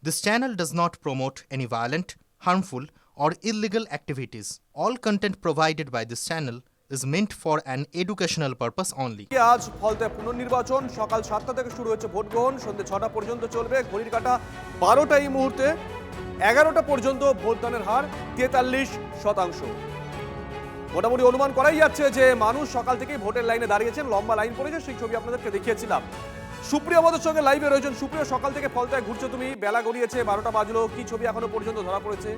This channel does not promote any violent, harmful, or illegal activities. All content provided by this channel is meant for an educational purpose only. আজ ফলতায় পুনর্নির্বাচন সকাল 7টা থেকে শুরু হচ্ছে vote গ্রহণ, সন্ধ্যে 6টা পর্যন্ত চলবে। ঘড়ির কাঁটা 12টা এই মুহূর্তে, 11টা পর্যন্ত ভোটদানের হার 43%। মোটামুটি অনুমান করাই যাচ্ছে যে মানুষ সকাল থেকেই ভোটের লাইনে দাঁড়িয়েছেন, লম্বা লাইন পড়েছে, সেই ছবি আপনাদেরকে দেখিয়েছিলাম। সুপ্রিয় আমাদের সঙ্গে লাইভে রয়েছেন। সুপ্রিয়, সকাল থেকে ফলতায় ঘুরছো তুমি, বেলা গড়িয়েছে, 12টা বাজলো, কি ছবি এখনো পর্যন্ত ধরা পড়েছে?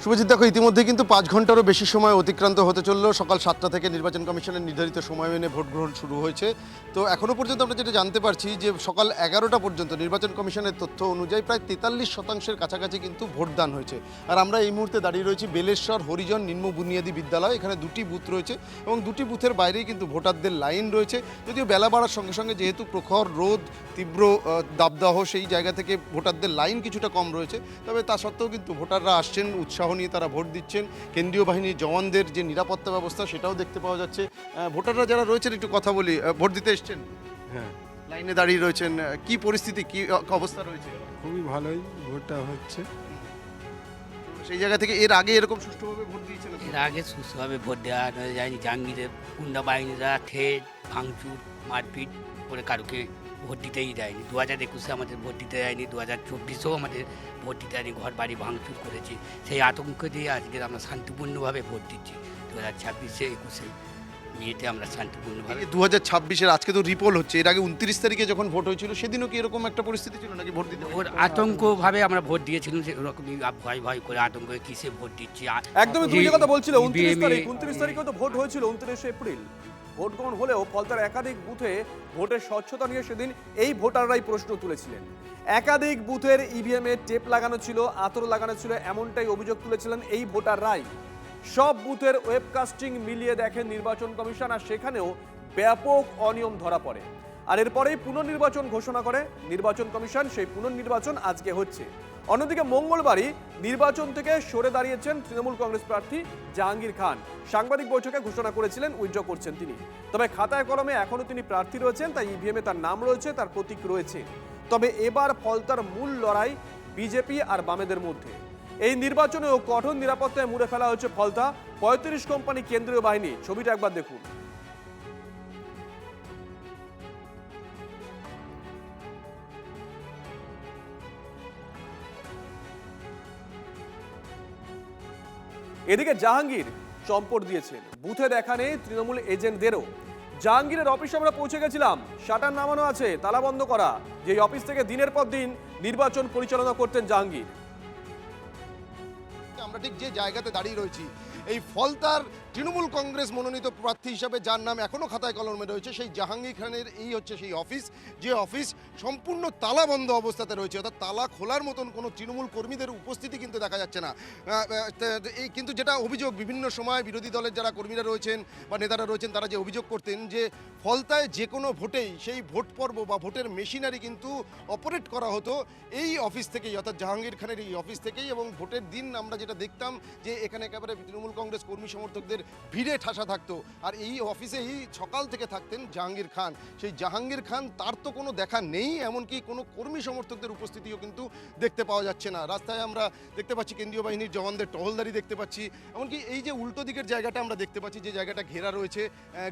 শুভজিৎ, দেখো ইতিমধ্যে কিন্তু 5 ঘন্টারও বেশি সময় অতিক্রান্ত হতে চললো। সকাল 7টা থেকে নির্বাচন কমিশনের নির্ধারিত সময় মেনে ভোট গ্রহণ শুরু হয়েছে। তো এখনও পর্যন্ত আমরা যেটা জানতে পারছি যে সকাল 11টা পর্যন্ত নির্বাচন কমিশনের তথ্য অনুযায়ী প্রায় 43% কাছাকাছি কিন্তু ভোটদান হয়েছে। আর আমরা এই মুহূর্তে দাঁড়িয়ে রয়েছি বেলেশ্বর হরিজন নিম্ন বুনিয়াদী বিদ্যালয়। এখানে 2টি বুথ রয়েছে এবং 2টি বুথের বাইরেই কিন্তু ভোটারদের লাইন রয়েছে। যদিও বেলা বাড়ার সঙ্গে সঙ্গে যেহেতু প্রখর রোদ, তীব্র দাবদাহ, সেই জায়গা থেকে ভোটারদের লাইন কিছুটা কম রয়েছে। তবে তা সত্ত্বেও কিন্তু ভোটাররা আসছেন, উৎসাহ নিয়ে তারা ভোট দিচ্ছেন। কেন্দ্রীয় বাহিনীর জওয়ানদের যে নিরাপত্তা ব্যবস্থা সেটাও দেখতে পাওয়া যাচ্ছে। ভোটাররা যারা রয়েছেন একটু কথা বলি। ভোট দিতে এসছেন, হ্যাঁ, লাইনে দাঁড়িয়ে রয়েছেন, কি পরিস্থিতি, কি অবস্থা রয়েছে? খুবই ভালোই ভোটটা হচ্ছে। সেই জায়গা থেকে এর আগে এরকম সুষ্ঠুভাবে ভোট দিয়েছেন? এর আগে সুস্থভাবে ভোট দেওয়া যায়নি। জাহাঙ্গীরের গুন্ডা বাহিনীরা ঠেট, ভাঙচুর, মারপিট করে কারোকে ভোট দিতেই দেয়নি। 2021-এ আমাদের ভোট দিতে দেয়নি, 2024-এও আমাদের ভোট দিতে দেয়নি, ঘর বাড়ি ভাঙচুর করেছি। সেই আতঙ্ক দিয়ে আজকে আমরা শান্তিপূর্ণভাবে ভোট দিচ্ছি। 2026-এ 21-এ মেয়েতে আমরা শান্তিপূর্ণভাবে। 2026-এর আজকে তো রিপোল হচ্ছে, এর আগে 29 তারিখে যখন ভোট হয়েছিল সেদিনও কি এরকম একটা পরিস্থিতি ছিল নাকি ভোট দিতে? ওর আতঙ্কভাবে আমরা ভোট দিয়েছিলাম, সেরকমই ভয় ভয় করে আতঙ্ক কিসে ভোট দিচ্ছি। একদমই তুমি যে কথা বলছিলে, 29 তারিখেও তো ভোট হয়েছিল, 29 এপ্রিল ভোট গ্রহণ হলেও ফলতার একাধিক বুথে ভোটের স্বচ্ছতা নিয়ে সেদিন এই ভোটাররাই প্রশ্ন তুলেছিলেন। একাধিক বুথের ইভিএমে টেপ লাগানো ছিল, আতর লাগানো ছিল, এমনটাই অভিযোগ তুলেছিলেন এই ভোটাররাই। সব বুথের ওয়েবকাস্টিং মিলিয়ে দেখেন নির্বাচন কমিশন, আর সেখানেও ব্যাপক অনিয়ম ধরা পড়ে। আর এরপরেই পুনর্নির্বাচন ঘোষণা করে নির্বাচন কমিশন। সেই পুনর্নির্বাচন আজকে হচ্ছে। অন্যদিকে মঙ্গলবারই নির্বাচন থেকে সরে দাঁড়িয়েছেন তৃণমূল কংগ্রেস প্রার্থী জাহাঙ্গীর খান। সাংবাদিক বৈঠকে ঘোষণা করেছিলেন উইথড্র করছেন তিনি। তবে খাতায় কলমে এখনও তিনি প্রার্থী রয়েছেন, তাই ইভিএমে তার নাম রয়েছে, তার প্রতীক রয়েছে। তবে এবার ফলতার মূল লড়াই বিজেপি আর বামেদের মধ্যে। এই নির্বাচনেও কঠোর নিরাপত্তায় মুড়ে ফেলা হচ্ছে ফলতা। 35 কোম্পানি কেন্দ্রীয় বাহিনী। ছবিটা একবার দেখুন। এদিকে জাহাঙ্গীর চম্পট দিয়েছেন, বুথে দেখা নেই তৃণমূল এজেন্টদেরও। জাহাঙ্গীরের অফিসে আমরা পৌঁছে গেছিলাম, শাটার নামানো আছে, তালা বন্ধ করা। যে অফিস থেকে দিনের পর দিন নির্বাচন পরিচালনা করতেন জাহাঙ্গীর। আমরা ঠিক যে জায়গাতে দাঁড়িয়ে রয়েছি, এই ফলতার তৃণমূল কংগ্রেস মনোনীত প্রার্থী হিসাবে যার নাম এখনও খাতায় কলমে রয়েছে, সেই জাহাঙ্গীর খানের এই হচ্ছে সেই অফিস, যে অফিস সম্পূর্ণ তালাবন্ধ অবস্থাতে রয়েছে। অর্থাৎ তালা খোলার মতন কোনো তৃণমূল কর্মীদের উপস্থিতি কিন্তু দেখা যাচ্ছে না। এই কিন্তু যেটা অভিযোগ, বিভিন্ন সময় বিরোধী দলের যারা কর্মীরা রয়েছেন বা নেতারা রয়েছেন, তারা যে অভিযোগ করতেন যে ফলতায় যে কোনো ভোটেই সেই ভোট পর্ব বা ভোটের মেশিনারি কিন্তু অপারেট করা হতো এই অফিস থেকেই, অর্থাৎ জাহাঙ্গীর খানের এই অফিস থেকেই। এবং ভোটের দিন আমরা যেটা দেখতাম যে এখানে একেবারে তৃণমূল কংগ্রেস কর্মী সমর্থকদের ভিড়ে ঠাসা থাকতো। আর এই অফিসেই সকাল থেকে থাকতেন জাহাঙ্গীর খান। সেই জাহাঙ্গীর খান তার তো কোনো দেখা নেই, এমনকি কোনো কর্মী সমর্থকদের উপস্থিতিও কিন্তু দেখতে পাওয়া যাচ্ছে না। রাস্তায় আমরা দেখতে পাচ্ছি কেন্দ্রীয় বাহিনীর জওয়ানদের টহলদারি দেখতে পাচ্ছি। এমনকি এই যে উল্টো দিকের জায়গাটা আমরা দেখতে পাচ্ছি, যে জায়গাটা ঘেরা রয়েছে,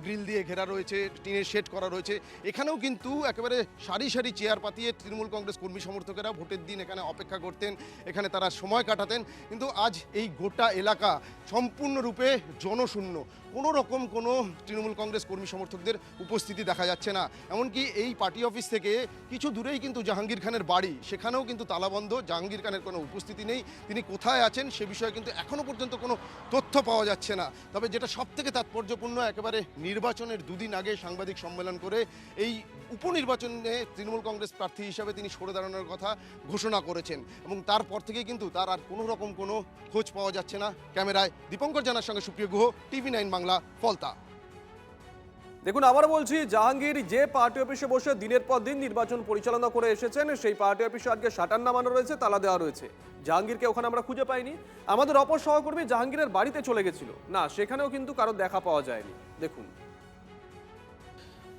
গ্রিল দিয়ে ঘেরা রয়েছে, টিনের শেড করা রয়েছে, এখানেও কিন্তু একেবারে সারি সারি চেয়ার পাতিয়ে তৃণমূল কংগ্রেস কর্মী সমর্থকেরা ভোটের দিন এখানে অপেক্ষা করতেন, এখানে তারা সময় কাটাতেন। কিন্তু আজ এই গোটা এলাকা সম্পূর্ণরূপে জনশূন্য। কোনো রকম কোনো তৃণমূল কংগ্রেস কর্মী সমর্থকদের উপস্থিতি দেখা যাচ্ছে না। এমনকি এই পার্টি অফিস থেকে কিছু দূরেই কিন্তু জাহাঙ্গীর খানের বাড়ি, সেখানেও কিন্তু তালাবন্ধ, জাহাঙ্গীর খানের কোনো উপস্থিতি নেই। তিনি কোথায় আছেন সে বিষয়ে কিন্তু এখনও পর্যন্ত কোনো তথ্য পাওয়া যাচ্ছে না। তবে যেটা সবথেকে তাৎপর্যপূর্ণ, একেবারে নির্বাচনের 2 দিন আগে সাংবাদিক সম্মেলন করে এই উপনির্বাচনে তৃণমূল কংগ্রেস প্রার্থী হিসাবে তিনি সরে দাঁড়ানোর কথা ঘোষণা করেছেন এবং তারপর থেকেই কিন্তু তার আর কোনো রকম কোনো খোঁজ পাওয়া যাচ্ছে না। ক্যামেরায় দীপঙ্কর জানার সঙ্গে সুপ্রিয় গুহ, TV9 বাংলা, ফলতা। দেখুন, আবার বলছি, জাহাঙ্গীর যে পার্টি অফিসে বসে দিনের পর দিন নির্বাচন পরিচালনা করে এসেছেন, সেই পার্টি অফিসে আজকে শাটার নামানো রয়েছে, তালা দেওয়া রয়েছে। জাহাঙ্গীরকে ওখানে আমরা খুঁজে পাইনি। আমাদের অপর সহকর্মী জাহাঙ্গীরের বাড়িতে চলে গেছিল, না সেখানেও কিন্তু কারো দেখা পাওয়া যায়নি। দেখুন,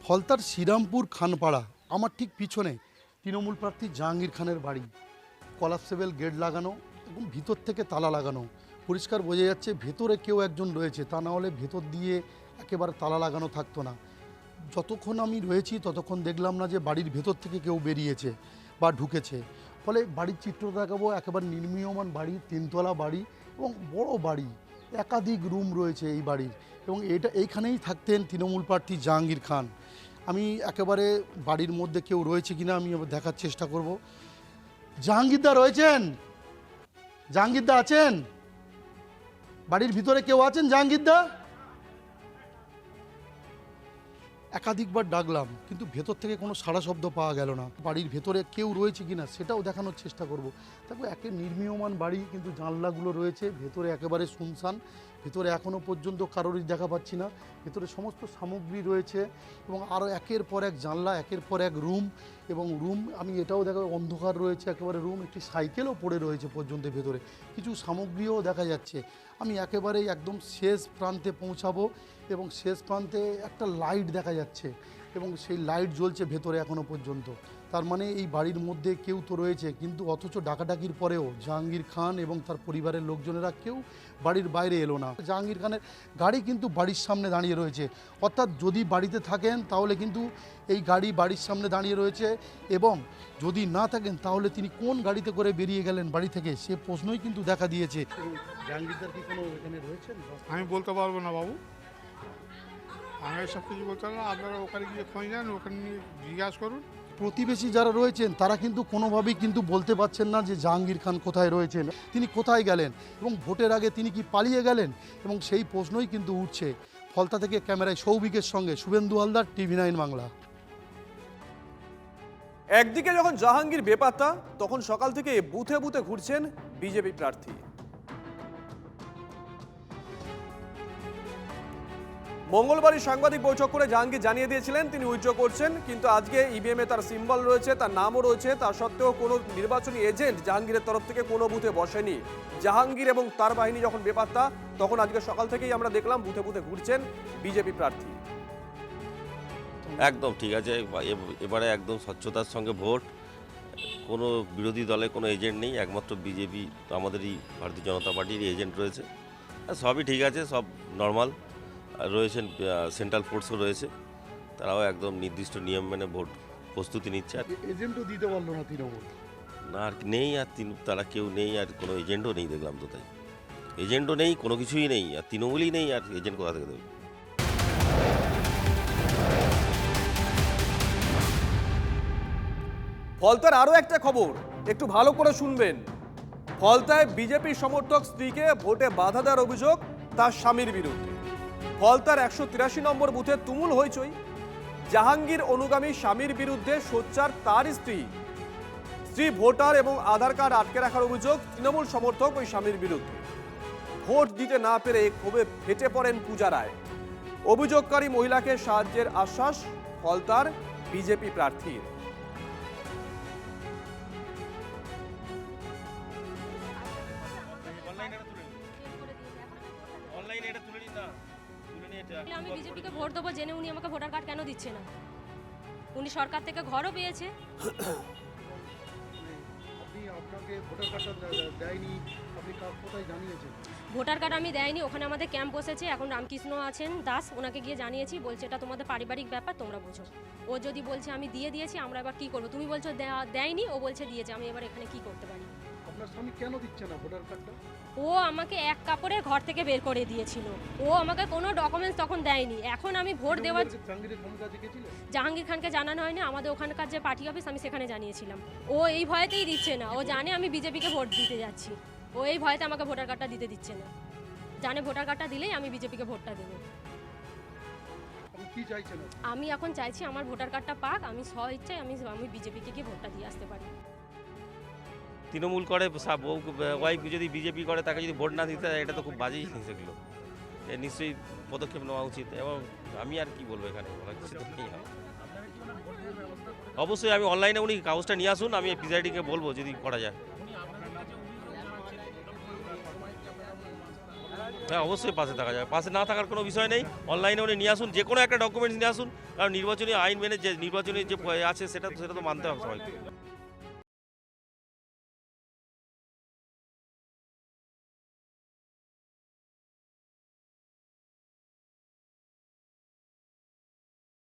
ফলতার শ্রীরামপুর খানপাড়া আমার ঠিক পিছনে তৃণমূল প্রার্থী জাহাঙ্গীর খানের বাড়ি, কলাপসেবল গেট লাগানো এবং ভিতর থেকে তালা লাগানো, পরিষ্কার বোঝা যাচ্ছে ভেতরে কেউ একজন রয়েছে, তা না হলে ভেতর দিয়ে একেবারে তালা লাগানো থাকতো না। যতক্ষণ আমি রয়েছি ততক্ষণ দেখলাম না যে বাড়ির ভেতর থেকে কেউ বেরিয়েছে বা ঢুকেছে। ফলে বাড়ির চিত্র দেখাবো, একেবারে নির্মীয়মান বাড়ি, 3তলা বাড়ি এবং বড় বাড়ি, একাধিক রুম রয়েছে এই বাড়ির, এবং এইখানেই থাকতেন তৃণমূল প্রার্থী জাহাঙ্গীর খান। আমি একেবারে বাড়ির মধ্যে কেউ রয়েছে কিনা আমি দেখার চেষ্টা করব। জাহাঙ্গীরদা রয়েছেন? জাহাঙ্গীরদা আছেন? বাড়ির ভিতরে কেউ আছেন? জাহাঙ্গীরদা? একাধিকবার ডাকলাম কিন্তু ভেতর থেকে কোনো সাড়া শব্দ পাওয়া গেল না। বাড়ির ভেতরে কেউ রয়েছে কিনা সেটাও দেখানোর চেষ্টা করব। তারপর একে নির্মীয়মান বাড়ি, কিন্তু জানলাগুলো রয়েছে, ভেতরে একেবারে শুনশান, ভেতরে এখনও পর্যন্ত কারোরই দেখা পাচ্ছি না। ভেতরে সমস্ত সামগ্রী রয়েছে এবং আরও একের পর এক জানলা, একের পর এক রুম, এবং রুম আমি এটাও দেখা অন্ধকার রয়েছে একেবারে রুম, একটি সাইকেলও পড়ে রয়েছে পর্যন্ত ভেতরে, কিছু সামগ্রীও দেখা যাচ্ছে। আমি একেবারেই একদম শেষ প্রান্তে পৌঁছাবো এবং শেষ প্রান্তে একটা লাইট দেখা যাচ্ছে এবং সেই লাইট জ্বলছে ভেতরে এখনও পর্যন্ত। তার মানে এই বাড়ির মধ্যে কেউ তো রয়েছে, কিন্তু অথচ ডাকাডাকির পরেও জাহাঙ্গীর খান এবং তার পরিবারের লোকজনেরা কেউ বাড়ির বাইরে এলো না। জাহাঙ্গীর খানের গাড়ি কিন্তু বাড়ির সামনে দাঁড়িয়ে রয়েছে, অর্থাৎ যদি বাড়িতে থাকেন তাহলে কিন্তু এই গাড়ি বাড়ির সামনে দাঁড়িয়ে রয়েছে, এবং যদি না থাকেন তাহলে তিনি কোন গাড়িতে করে বেরিয়ে গেলেন বাড়ি থেকে, সে প্রশ্নই কিন্তু দেখা দিয়েছে। জাহাঙ্গীরদার কি কোনো এখানে রয়েছেন? আমি বলতে পারবো না বাবু, আমি সব কিছু বলতে পারবো না। আপনারা ওখানে গিয়ে খোঁজ নেন, ওখানে নিয়ে জিজ্ঞাসা করুন। প্রতিবেশী যারা রয়েছেন তারা কিন্তু কোনোভাবেই কিন্তু বলতে পারছেন না যে জাহাঙ্গীর খান কোথায় রয়েছেন, তিনি কোথায় গেলেন, এবং ভোটের আগে তিনি কি পালিয়ে গেলেন, এবং সেই প্রশ্নই কিন্তু উঠছে। ফলতা থেকে ক্যামেরায় সৌভিকের সঙ্গে শুভেন্দু হালদার, TV9 বাংলা। একদিকে যখন জাহাঙ্গীর বেপাত্তা, তখন সকাল থেকে বুথে বুথে ঘুরছেন বিজেপি প্রার্থী। মঙ্গলবারই সাংবাদিক বৈঠক করে জাহাঙ্গীর জানিয়ে দিয়েছিলেন তিনি উইথড্র করছেন, কিন্তু আজকে ইভিএমে তার সিম্বল রয়েছে, তার নামও রয়েছে, তা সত্ত্বেও কোনো নির্বাচনী এজেন্ট জাহাঙ্গীরের তরফ থেকে কোনো বুথে বসেনি। জাহাঙ্গীর এবং তার বাহিনী যখন বেপাত্তা, তখন আজকে সকাল থেকেই আমরা দেখলাম বুথে বুথে ঘুরছেন বিজেপি প্রার্থী। একদম ঠিক আছে, এবারে একদম স্বচ্ছতার সঙ্গে ভোট, কোনো বিরোধী দলে কোনো এজেন্ট নেই, একমাত্র বিজেপি আমাদেরই ভারতীয় জনতা পার্টির এজেন্ট রয়েছে। সবই ঠিক আছে, সব নর্মাল রয়েছেন, সেন্ট্রাল ফোর্সও রয়েছে, তারাও একদম নির্দিষ্ট নিয়ম মেনে ভোট প্রস্তুতি নিচ্ছে। আর এজেন্টও দিতে পারলো না তৃণমূল, না আর নেই, আর তারা কেউ নেই, আর কোনো এজেন্টও নেই দেখলাম তো, তাই এজেন্টও নেই, কোনো কিছুই নেই, আর তৃণমূলই নেই, আর এজেন্ট কোথা থেকে দেবে? ফলতার আরও একটা খবর একটু ভালো করে শুনবেন। ফলতায় বিজেপি সমর্থক স্ত্রীকে ভোটে বাধা দেওয়ার অভিযোগ তার স্বামীর বিরুদ্ধে। ফলতার 183 নম্বর বুথে তুমুল হইচই। জাহাঙ্গীর অনুগামী স্বামীর বিরুদ্ধে সোচ্চার তার স্ত্রী ভোটার এবং আধার কার্ড আটকে রাখার অভিযোগ তৃণমূল সমর্থক ওই স্বামীর বিরুদ্ধে। ভোট দিতে না পেরে ক্ষোভে ফেটে পড়েন পূজা রায়। অভিযোগকারী মহিলাকে সাহায্যের আশ্বাস ফলতার বিজেপি প্রার্থীর। আমি বিজেপিকে ভোট দেবো জেনে উনি আমাকে ভোটার কার্ড কেন দিচ্ছে না? উনি সরকার থেকে ঘরও পেয়েছে। ভোটার কার্ড আমি দেয়নি, ওখানে আমাদের ক্যাম্প বসেছে, এখন রামকৃষ্ণ আছেন দাস, ওনাকে গিয়ে জানিয়েছি, বলছে এটা তোমাদের পারিবারিক ব্যাপার, তোমরা বোঝো। ও যদি বলছে আমি দিয়ে দিয়েছি, আমরা এবার কি করবো? তুমি বলছো দেয়নি, ও বলছে দিয়েছে, আমি এবার এখানে কি করতে পারি? আপনার স্বামী কেন দিচ্ছে না ভোটার কার্ডটা? ও আমাকে এক কাপড়ে ঘর থেকে বের করে দিয়েছিল, ও আমাকে কোনো ডকুমেন্টস তখন দেয়নি। এখন আমি ভোট দেওয়ার জাহাঙ্গীর খানকে জানানো হয়নি, আমাদের ওখানকার যে পার্টি অফিস আমি সেখানে জানিয়েছিলাম। ও এই ভয়েতেই দিচ্ছে না, ও জানে আমি বিজেপিকে ভোট দিতে যাচ্ছি, ও এই ভয়েতে আমাকে ভোটার কার্ডটা দিতে দিচ্ছে না, জানে ভোটার কার্ডটা দিলেই আমি বিজেপিকে ভোটটা দেবো। আমি এখন চাইছি আমার ভোটার কার্ডটা পাক, আমি স্ব ইচ্ছায় আমি বিজেপিকে গিয়ে ভোটটা দিয়ে আসতে পারি। তৃণমূল করে ওয়াইফ যদি বিজেপি করে, তাকে যদি ভোট না দিতে হয়, এটা তো খুব বাজে জিনিস, এগুলো নিশ্চয়ই পদক্ষেপ নেওয়া উচিত। এবং আমি আর কি বলবো, এখানে অবশ্যই আমি অনলাইনে উনি কাগজটা নিয়ে আসুন, আমি প্রিসাইডিংকে বলবো যদি করা যায়। হ্যাঁ অবশ্যই পাশে থাকা যায়, পাশে না থাকার কোনো বিষয় নেই। অনলাইনে উনি নিয়ে আসুন, যে কোনো একটা ডকুমেন্টস নিয়ে আসুন, কারণ নির্বাচনী আইন মেনে যে নির্বাচনী যে আছে সেটা তো মানতে হবে সবাইকে।